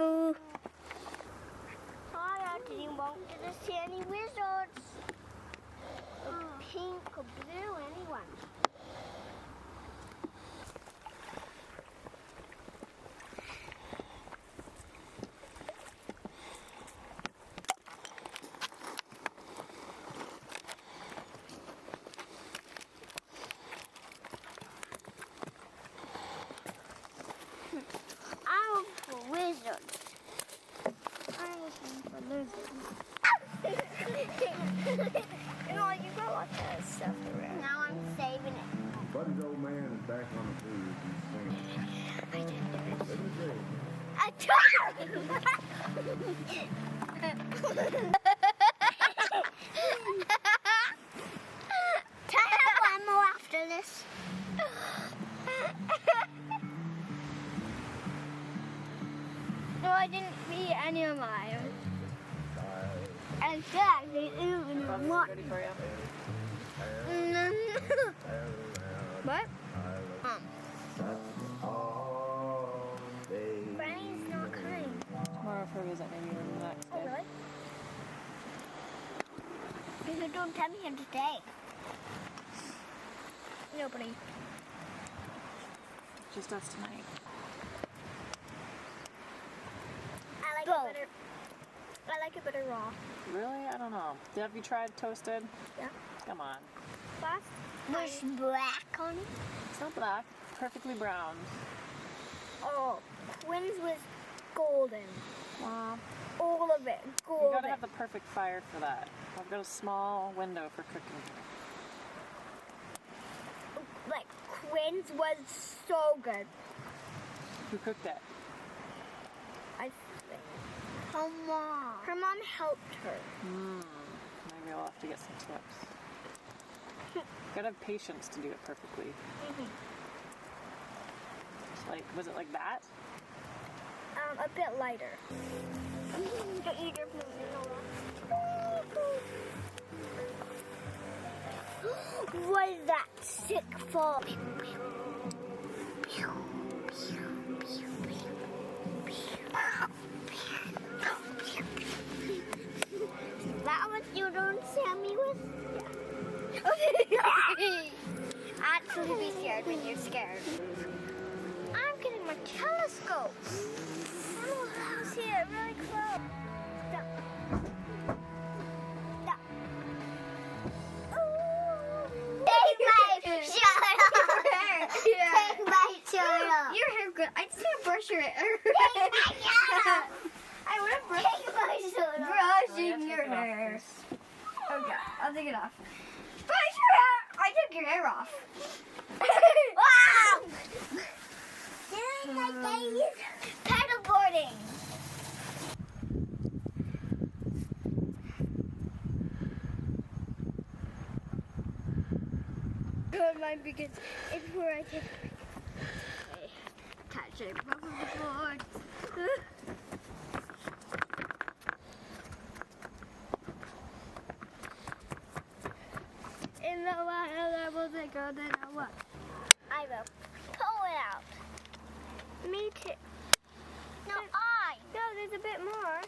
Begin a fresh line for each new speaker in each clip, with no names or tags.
Boo. Hi, did you want to see any wizards? Pink or blue, anyone? I'm for wizards. I'm for lizards. You know, you got lots of stuff around. Now I'm saving it.
Buddy's old man is back on the food.
I didn't do it.
Let me see.
I tried! Can I have one more after this? No, I didn't eat any of mine. Exactly, even one.
Ready for you?
What?
All day.
Granny's not coming.
Tomorrow for a visit, maybe even the next
Oh,
day.
really? Because don't tell me him today. Nobody.
Just us tonight.
I like it better raw.
Really? I don't know. Have you tried toasted?
Yeah.
Come on.
Last was black on it.
It's not black. Perfectly brown.
Oh, Quinn's was golden.
Well,
All of it,
you
golden.
gotta have the perfect fire for that. I've got a small window for cooking.
Like Quinn's was so good.
Who cooked it?
I think. Her mom. Her mom helped her.
Maybe I'll have to get some tips. Gotta have patience to do it perfectly. Like, was it like that?
A bit lighter. Don't eat your food. What is that sick fall? That what you don't scare me with? Yeah. Actually be scared when you're scared. I'm getting my telescope. I see it really close. Stop. Stop. Take my shirt off. Take my shirt off.
Your hair good. I just want to brush your hair.
Take my shirt off.
I want to brush
Take my shirt off.
brushing your hair. Okay, I'll take it off. Brush your hair. I took your hair off.
Wow! Doing like these paddleboarding. Good mind because it's where I take touching the board. In the wild, I will take out the what? I will pull it out. Me too. No, No, there's a bit more.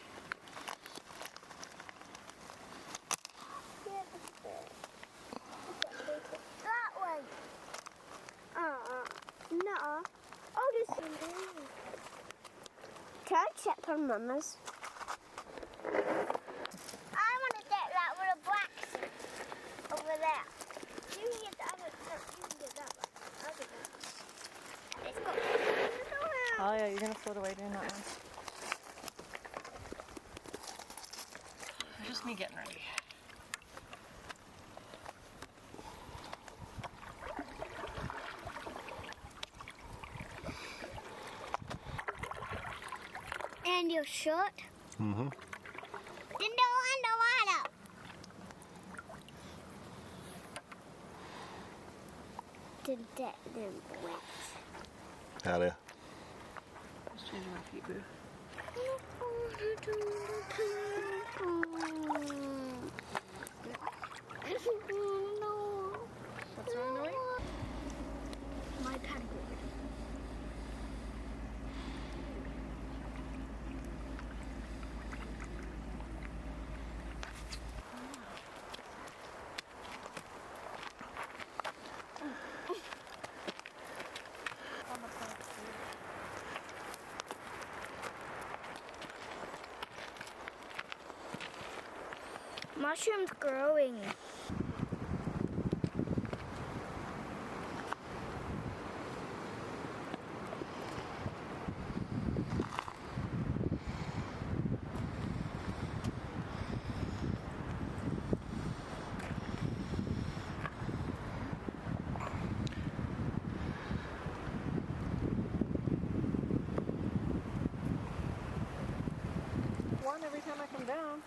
That way. No. Oh, this one. Can I check for Mama's? I want to get that with a black suit over there. You can get the other. No, you can get that one. I'll get that. Let's go.
Oh yeah, you're gonna float away doing that one. Just me getting ready.
And your shirt?
Mm-hmm.
In the underwater. Did that then wet?
Howdy.
Just changing my feet, boo. What's wrong, Noe?
My paddleboard. Mushrooms growing.
One every time I come down.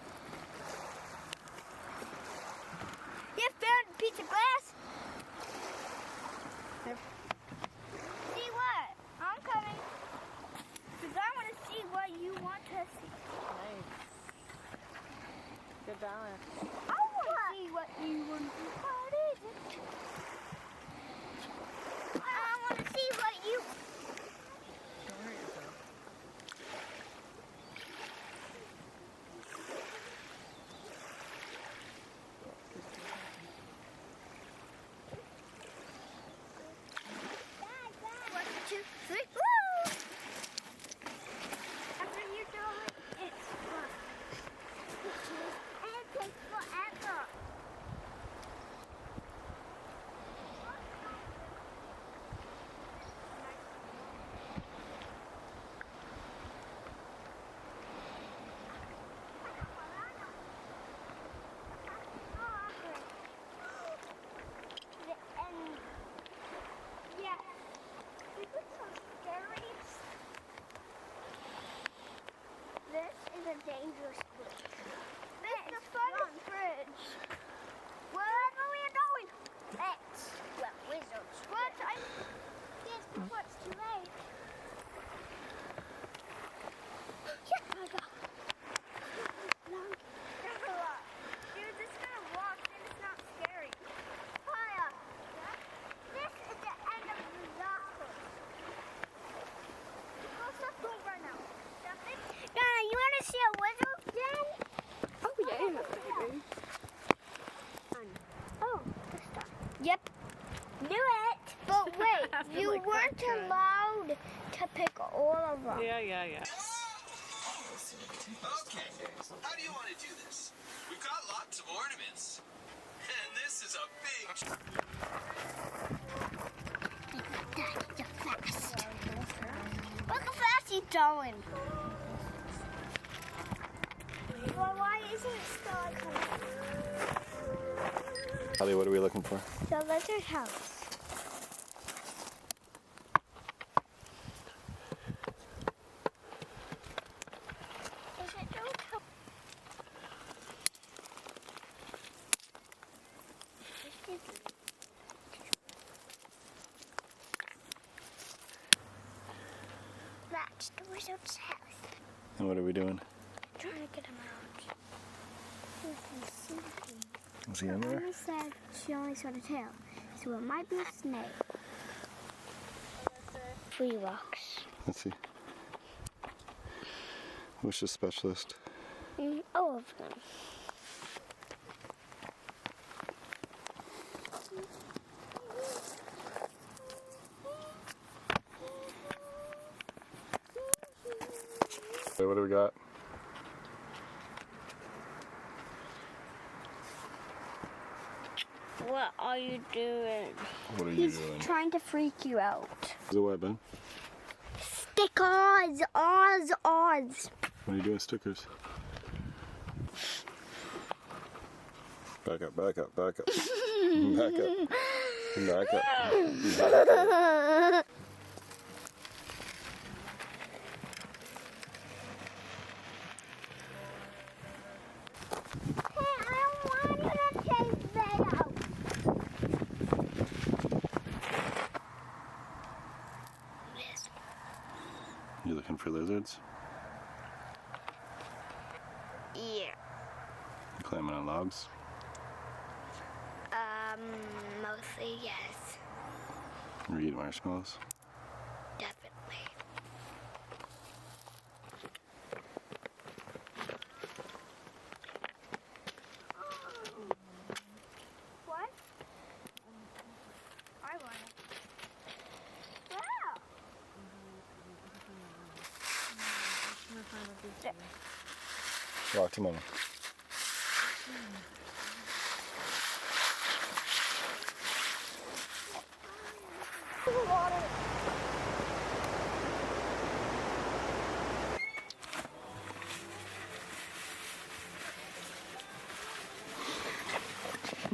You found a piece of glass?
Yep.
See what? I'm coming. Because I want to see what you want to see.
Nice. Good balance.
I want to see what you want to see. What is it? I want to see what you...
Don't hurt yourself.
One, two, three. Woo! After you do it, it's fun. And it takes forever. And yeah, this is some scary. This is a dangerous bridge. This is the funnest bridge. Wherever we are going, let's, well, wizards. What? Yes, before it's too late. Yes, my God. Dude, this kind of walks and it's not scary. Fire. This is the end of the disaster. Go stop going right now. Donna, you want to see a wizard again?
Oh, yeah.
Oh, this time. Yep. Knew it. But wait,
I feel
you
like
weren't
that guy.
allowed to pick all of them.
Yeah.
Okay, how do you want to do this? We've got lots of ornaments. And this is a big...
You're fast. Look how fast he's going. Well, why isn't it still coming?
Holly, what are we looking for?
The lizard house. Is it don't come? That's the wizard's house.
And what are we doing?
Trying to get him out. He's sleeping.
Is he in there?
Mama said she only saw the tail, so it might be a snake. 3 rocks.
Let's see. What's the specialist?
All of them.
What do we got?
What are you doing?
What are you
He's
doing?
trying to freak you out.
Is it what, Ben?
Stickers! Oz! Oz!
What are you doing, stickers? Back up, back up, back up. Back up. Back up. Back up.
Hey, I want you to take that out.
You looking for lizards?
Yeah.
You climbing on logs?
Mostly yes.
Or eating marshmallows?
Definitely. What? I want it. Wow.
Walk to mama.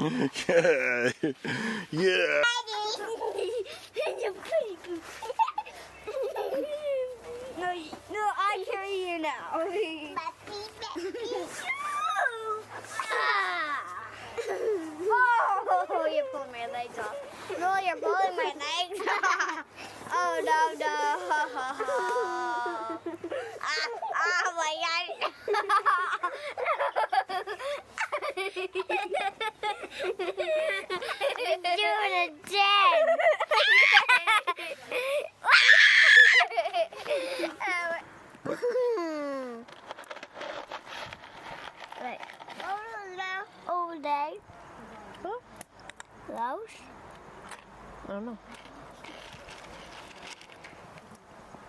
Yeah. Yeah.
No, I carry you now. Oh, you pulled my legs off. No, you're pulling my legs off. Oh, no. Oh, my God.
Doing it dead.
Right.
All day.
Huh?
Those.
I don't know.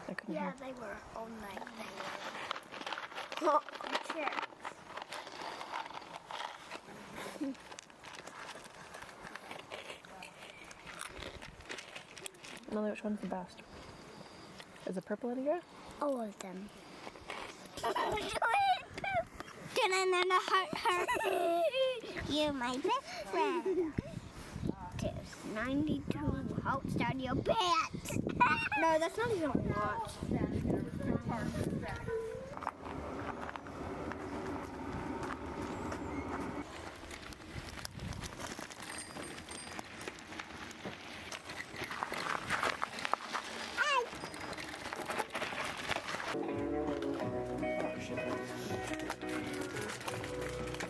I couldn't
Yeah,
hear.
they were all night.
Cheers.
Molly, which one's the best? Is it purple any good?
All of them. You're my best friend. There's 92 holes down your pants.
No, that's not even a lot.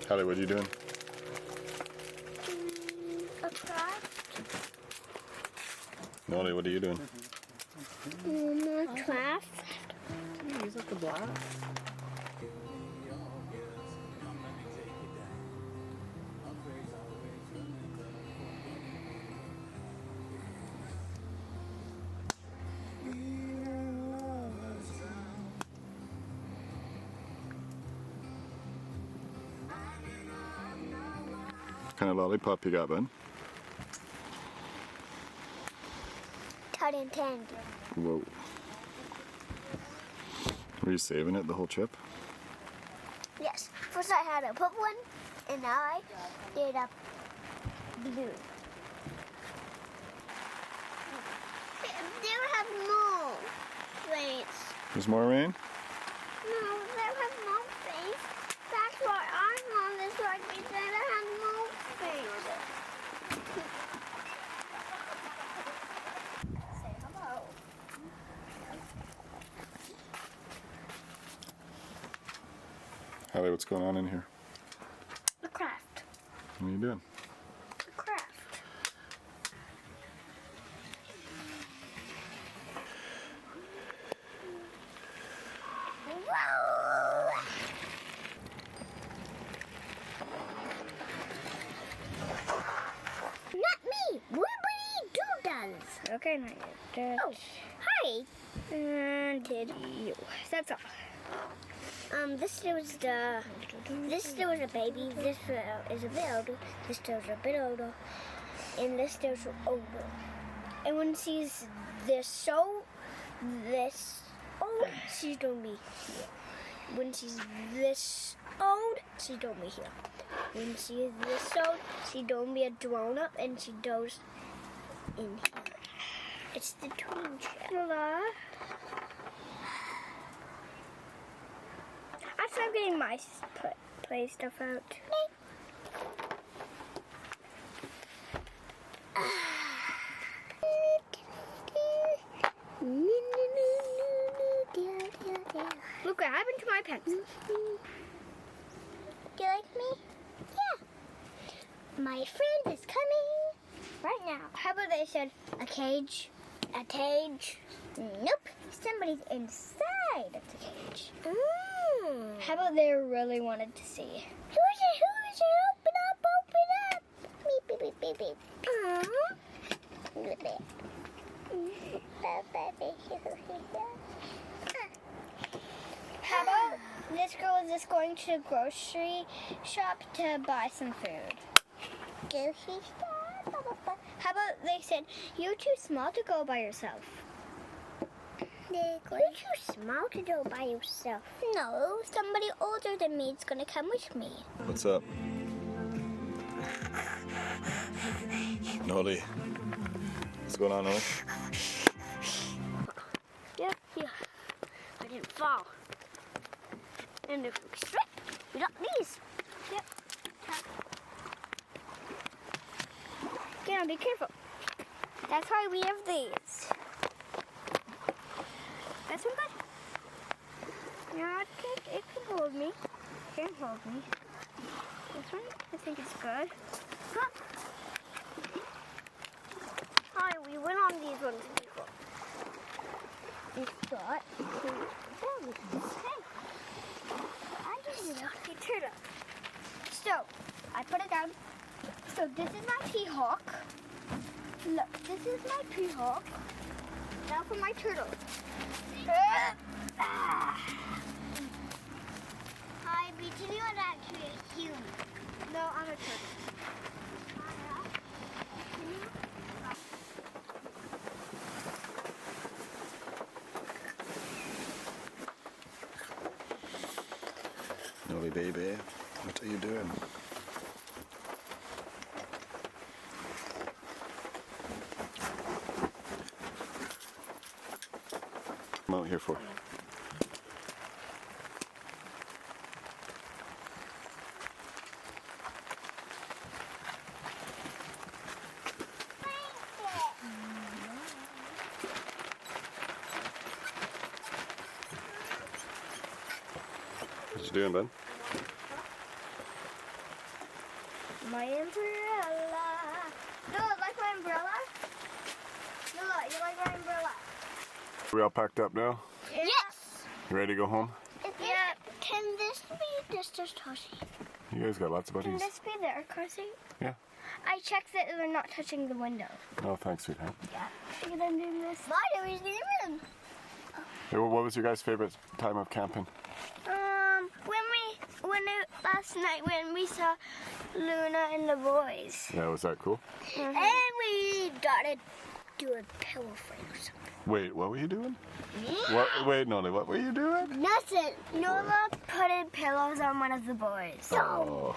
Hallie, what are you doing?
A craft.
Molly, what are you doing?
A craft.
Can you use like the block?
What kind of lollipop you got, bud?
Todd and Tandy.
Whoa. Were you saving it the whole trip?
Yes. First I had a purple one, and now I did a blue. They have more things.
There's more rain?
No, they have more things. That's what I want. Is like they said they have more things. Say hello.
Hallie, what's going on in here?
A craft.
What are you doing?
A craft. Whoa! Not me. Wibbly doodles.
Okay, now you're
Oh, hi.
And did you? That's all.
This was a baby. This is a bit older. This was a bit older, and this was older. And when she's this old, she's gonna be here. When she's this old, she's gonna be here. When she's this old, she's gonna be a grown up, and she goes in here. It's the twin chair.
Hello. I'm getting my play stuff out. Look what happened to my pencil.
Do you like me? Yeah. My friend is coming right now.
How about they said
A cage. A cage. Nope. Somebody's inside of the cage.
how about they really wanted to see?
Who is it? Who is it? Open up, open up. Beep, beep, beep, beep, beep. Beep, beep.
How about this girl is just going to the grocery shop to buy some food?
Grocery store.
How about they said, you're too small to go by yourself?
You're too small to go by yourself. No, somebody older than me is gonna come with me.
What's up? Nolly. What's going on, Nolly?
Yep, yeah. I didn't fall. And if we slip, we got these. Yep. Okay, be careful. That's why we have these. That's one good. Yeah, it can hold me. It can hold me. This one, I think it's good. Huh. Hi, we went on these ones before. We've got two bellies. Hey, I just need a turtle. So, I put it down. So this is my Peahawk. Look, this is my Peahawk. Now for my turtle. Hi, Beaton, you are actually a human. No, I'm a turtle.
Nolly baby, what are you doing? Come out here for. What you doing, Ben?
My umbrella. Noah, like my umbrella? Noah, you like my umbrella?
We all packed up now?
Yes!
You ready to go home?
Yeah. Can this be just car seat?
You guys got lots of
Can
buddies.
this be their car seat?
Yeah.
I checked that they're not touching the window.
Oh, thanks, sweetheart.
Yeah. Look at them doing this. Why do we leave them?
Hey, what was your guys' favorite time of camping?
Last night when we saw Luna and the boys.
Yeah, was that cool?
And we got to do a pillow fight or something.
Wait, what were you doing? What? Wait, Nolly, what were you doing?
Nothing. Nola put in pillows on one of the boys.
Oh.